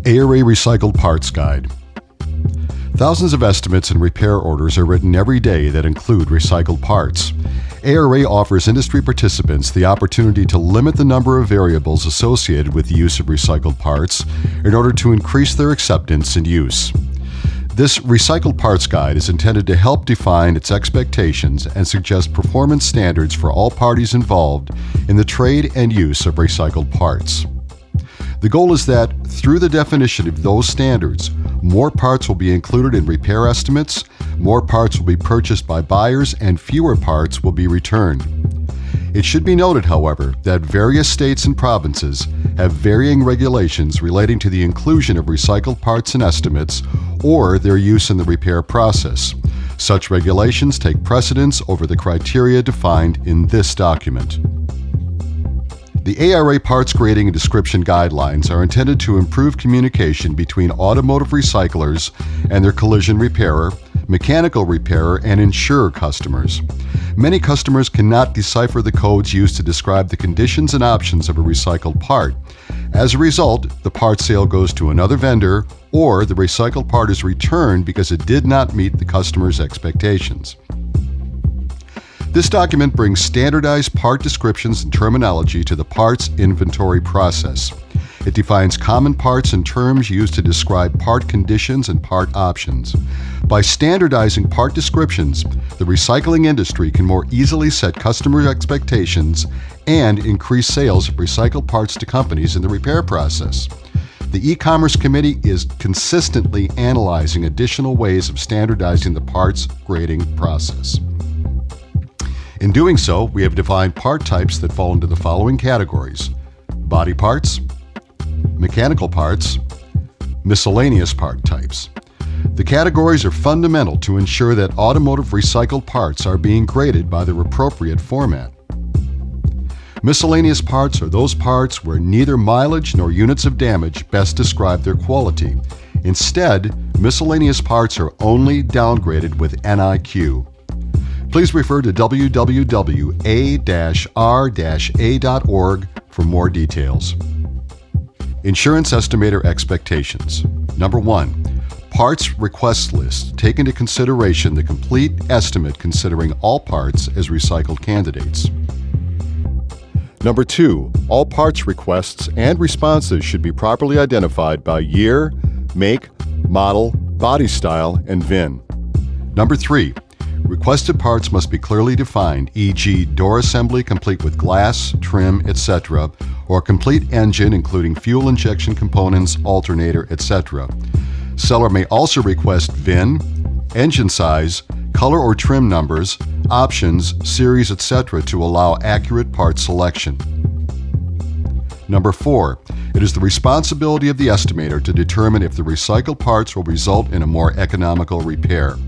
ARA Recycled Parts Guide. Thousands of estimates and repair orders are written every day that include recycled parts. ARA offers industry participants the opportunity to limit the number of variables associated with the use of recycled parts in order to increase their acceptance and use. This Recycled Parts Guide is intended to help define its expectations and suggest performance standards for all parties involved in the trade and use of recycled parts. The goal is that, through the definition of those standards, more parts will be included in repair estimates, more parts will be purchased by buyers, and fewer parts will be returned. It should be noted, however, that various states and provinces have varying regulations relating to the inclusion of recycled parts in estimates or their use in the repair process. Such regulations take precedence over the criteria defined in this document. The ARA Parts Grading and Description Guidelines are intended to improve communication between automotive recyclers and their collision repairer, mechanical repairer, and insurer customers. Many customers cannot decipher the codes used to describe the conditions and options of a recycled part. As a result, the part sale goes to another vendor, or the recycled part is returned because it did not meet the customer's expectations. This document brings standardized part descriptions and terminology to the parts inventory process. It defines common parts and terms used to describe part conditions and part options. By standardizing part descriptions, the recycling industry can more easily set customer expectations and increase sales of recycled parts to companies in the repair process. The E-commerce Committee is consistently analyzing additional ways of standardizing the parts grading process. In doing so, we have defined part types that fall into the following categories: body parts, mechanical parts, miscellaneous part types. The categories are fundamental to ensure that automotive recycled parts are being graded by their appropriate format. Miscellaneous parts are those parts where neither mileage nor units of damage best describe their quality. Instead, miscellaneous parts are only downgraded with NIQ. Please refer to www.a-r-a.org for more details. Insurance Estimator Expectations. Number 1. Parts Request List. Take into consideration the complete estimate considering all parts as recycled candidates. Number 2. All parts requests and responses should be properly identified by year, make, model, body style, and VIN. Number 3. Requested parts must be clearly defined, e.g. door assembly complete with glass, trim, etc., or complete engine including fuel injection components, alternator, etc. Seller may also request VIN, engine size, color or trim numbers, options, series, etc. to allow accurate part selection. Number 4. It is the responsibility of the estimator to determine if the recycled parts will result in a more economical repair.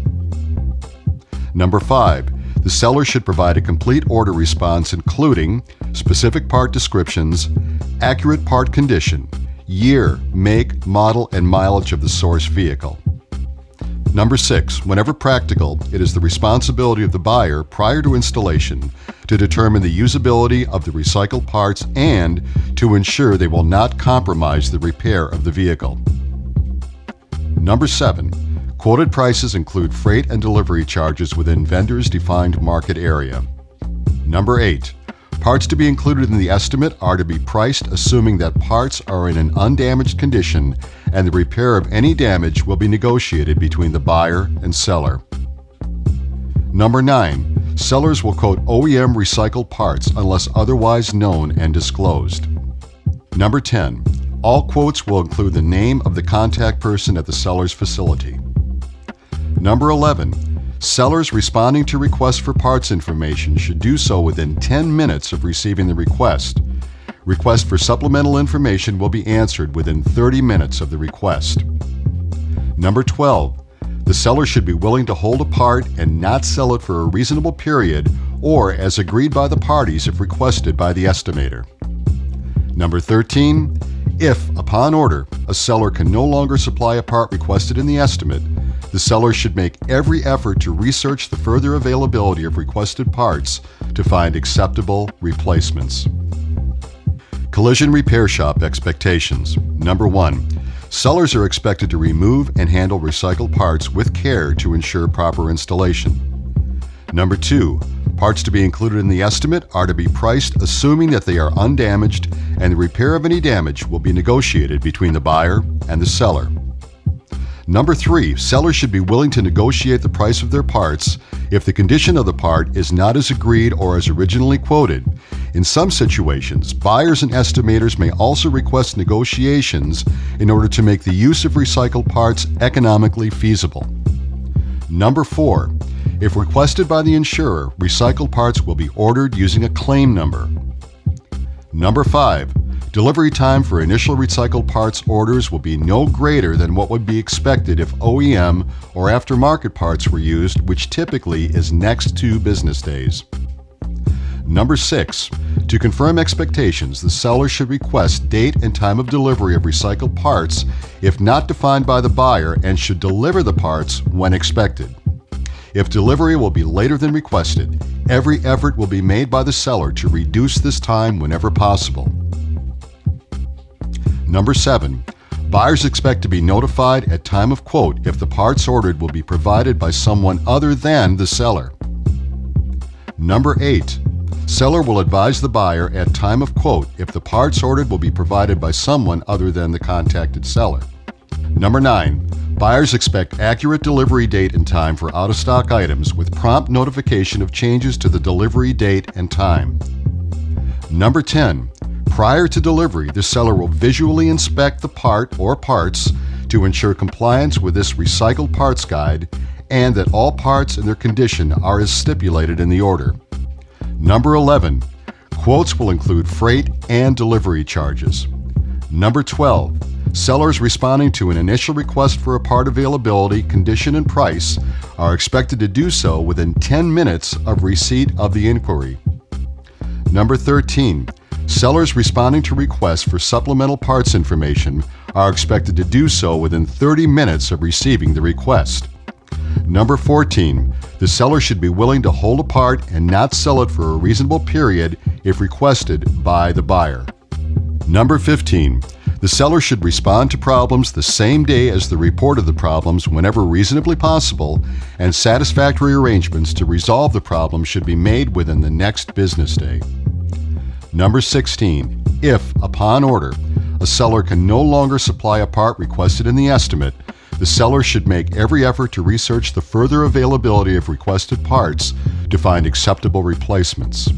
Number 5. The seller should provide a complete order response including specific part descriptions, accurate part condition, year, make, model, and mileage of the source vehicle. Number 6. Whenever practical, it is the responsibility of the buyer prior to installation to determine the usability of the recycled parts and to ensure they will not compromise the repair of the vehicle. Number 7. Quoted prices include freight and delivery charges within vendors' defined market area. Number 8. Parts to be included in the estimate are to be priced assuming that parts are in an undamaged condition and the repair of any damage will be negotiated between the buyer and seller. Number 9. Sellers will quote OEM recycled parts unless otherwise known and disclosed. Number 10. All quotes will include the name of the contact person at the seller's facility. Number 11. Sellers responding to requests for parts information should do so within 10 minutes of receiving the request. Requests for supplemental information will be answered within 30 minutes of the request. Number 12. The seller should be willing to hold a part and not sell it for a reasonable period or as agreed by the parties if requested by the estimator. Number 13. If, upon order, a seller can no longer supply a part requested in the estimate, the seller should make every effort to research the further availability of requested parts to find acceptable replacements. Collision Repair Shop Expectations. Number 1. Sellers are expected to remove and handle recycled parts with care to ensure proper installation. Number 2, parts to be included in the estimate are to be priced assuming that they are undamaged, and the repair of any damage will be negotiated between the buyer and the seller. Number 3, sellers should be willing to negotiate the price of their parts if the condition of the part is not as agreed or as originally quoted. In some situations, buyers and estimators may also request negotiations in order to make the use of recycled parts economically feasible. Number 4, if requested by the insurer, recycled parts will be ordered using a claim number. Number 5, delivery time for initial recycled parts orders will be no greater than what would be expected if OEM or aftermarket parts were used, which typically is next 2 business days. Number 6, to confirm expectations, the seller should request date and time of delivery of recycled parts if not defined by the buyer, and should deliver the parts when expected. If delivery will be later than requested, every effort will be made by the seller to reduce this time whenever possible. Number 7, buyers expect to be notified at time of quote if the parts ordered will be provided by someone other than the seller. Number 8, seller will advise the buyer at time of quote if the parts ordered will be provided by someone other than the contacted seller. Number 9, buyers expect accurate delivery date and time for out-of-stock items with prompt notification of changes to the delivery date and time. Number 10, prior to delivery, the seller will visually inspect the part or parts to ensure compliance with this recycled parts guide and that all parts and their condition are as stipulated in the order. Number 11, quotes will include freight and delivery charges. Number 12, sellers responding to an initial request for a part availability, condition, and price are expected to do so within 10 minutes of receipt of the inquiry. Number 13, sellers responding to requests for supplemental parts information are expected to do so within 30 minutes of receiving the request. Number 14, the seller should be willing to hold a part and not sell it for a reasonable period if requested by the buyer. Number 15, the seller should respond to problems the same day as the report of the problems whenever reasonably possible, and satisfactory arrangements to resolve the problem should be made within the next business day. Number 16, if, upon order, a seller can no longer supply a part requested in the estimate, the seller should make every effort to research the further availability of requested parts to find acceptable replacements.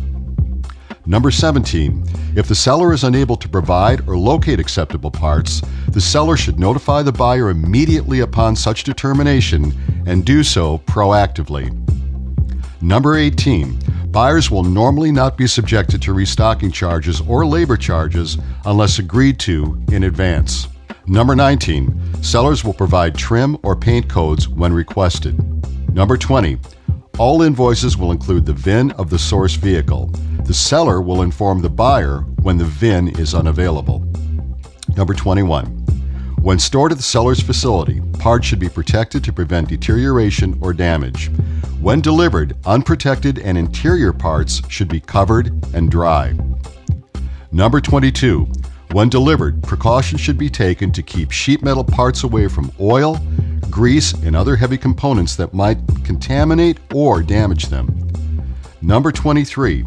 Number 17, if the seller is unable to provide or locate acceptable parts, the seller should notify the buyer immediately upon such determination and do so proactively. Number 18, buyers will normally not be subjected to restocking charges or labor charges unless agreed to in advance. Number 19, sellers will provide trim or paint codes when requested. Number 20, all invoices will include the VIN of the source vehicle. The seller will inform the buyer when the VIN is unavailable. Number 21, when stored at the seller's facility, parts should be protected to prevent deterioration or damage. When delivered, unprotected and interior parts should be covered and dry. Number 22, when delivered, precautions should be taken to keep sheet metal parts away from oil, grease, and other heavy components that might contaminate or damage them. Number 23,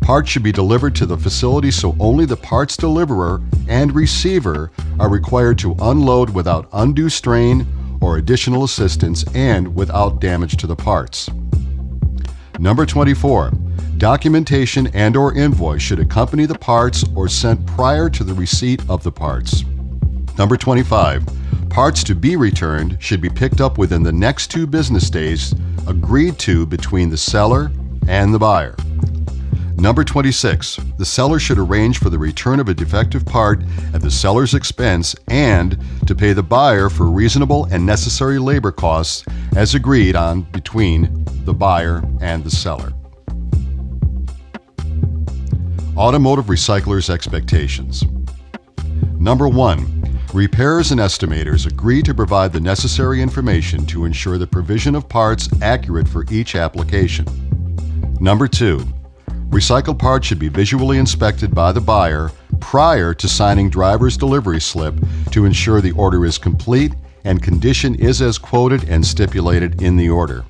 parts should be delivered to the facility so only the parts deliverer and receiver are required to unload without undue strain or additional assistance and without damage to the parts. Number 24, documentation and/or invoice should accompany the parts or sent prior to the receipt of the parts. Number 25, parts to be returned should be picked up within the next 2 business days agreed to between the seller and the buyer. Number 26, the seller should arrange for the return of a defective part at the seller's expense and to pay the buyer for reasonable and necessary labor costs as agreed on between the buyer and the seller. Automotive recyclers' expectations. Number 1, repairers and estimators agree to provide the necessary information to ensure the provision of parts accurate for each application. Number 2, recycled parts should be visually inspected by the buyer prior to signing driver's delivery slip to ensure the order is complete and condition is as quoted and stipulated in the order.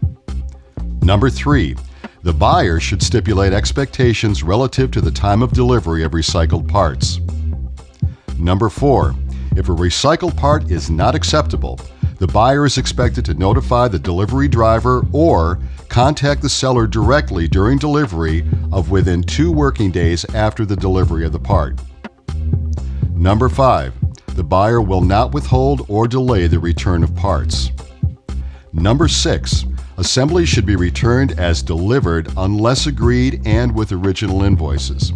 Number 3, the buyer should stipulate expectations relative to the time of delivery of recycled parts. Number 4, if a recycled part is not acceptable, the buyer is expected to notify the delivery driver or contact the seller directly during delivery of within 2 working days after the delivery of the part. Number 5, the buyer will not withhold or delay the return of parts. Number 6, assembly should be returned as delivered unless agreed and with original invoices.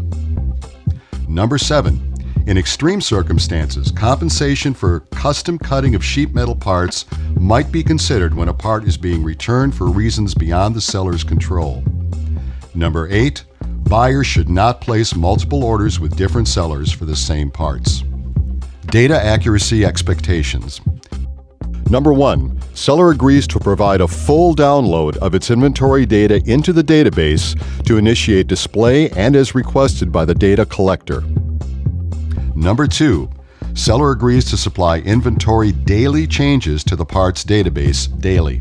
Number 7, in extreme circumstances, compensation for custom cutting of sheet metal parts might be considered when a part is being returned for reasons beyond the seller's control. Number 8, buyers should not place multiple orders with different sellers for the same parts. Data accuracy expectations. Number 1, seller agrees to provide a full download of its inventory data into the database to initiate display and as requested by the data collector. Number 2, seller agrees to supply inventory daily changes to the parts database daily.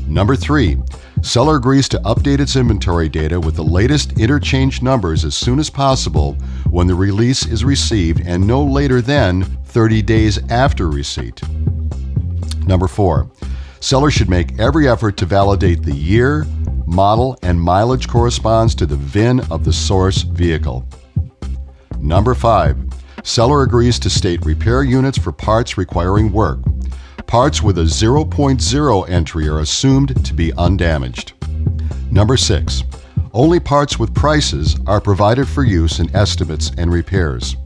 Number 3, seller agrees to update its inventory data with the latest interchange numbers as soon as possible when the release is received and no later than 30 days after receipt. Number 4, seller should make every effort to validate the year, model, and mileage corresponds to the VIN of the source vehicle. Number 5, seller agrees to state repair units for parts requiring work. Parts with a 0.0 entry are assumed to be undamaged. Number 6, only parts with prices are provided for use in estimates and repairs.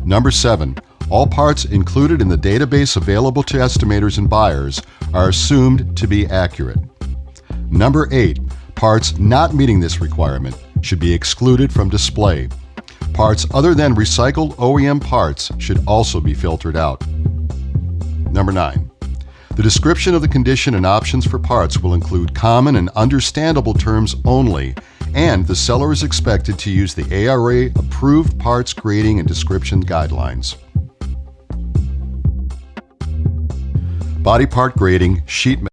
Number 7, all parts included in the database available to estimators and buyers are assumed to be accurate. Number 8, parts not meeting this requirement should be excluded from display. Parts other than recycled OEM parts should also be filtered out. Number 9, the description of the condition and options for parts will include common and understandable terms only, and the seller is expected to use the ARA approved parts grading and description guidelines. Body part grading, sheet metal.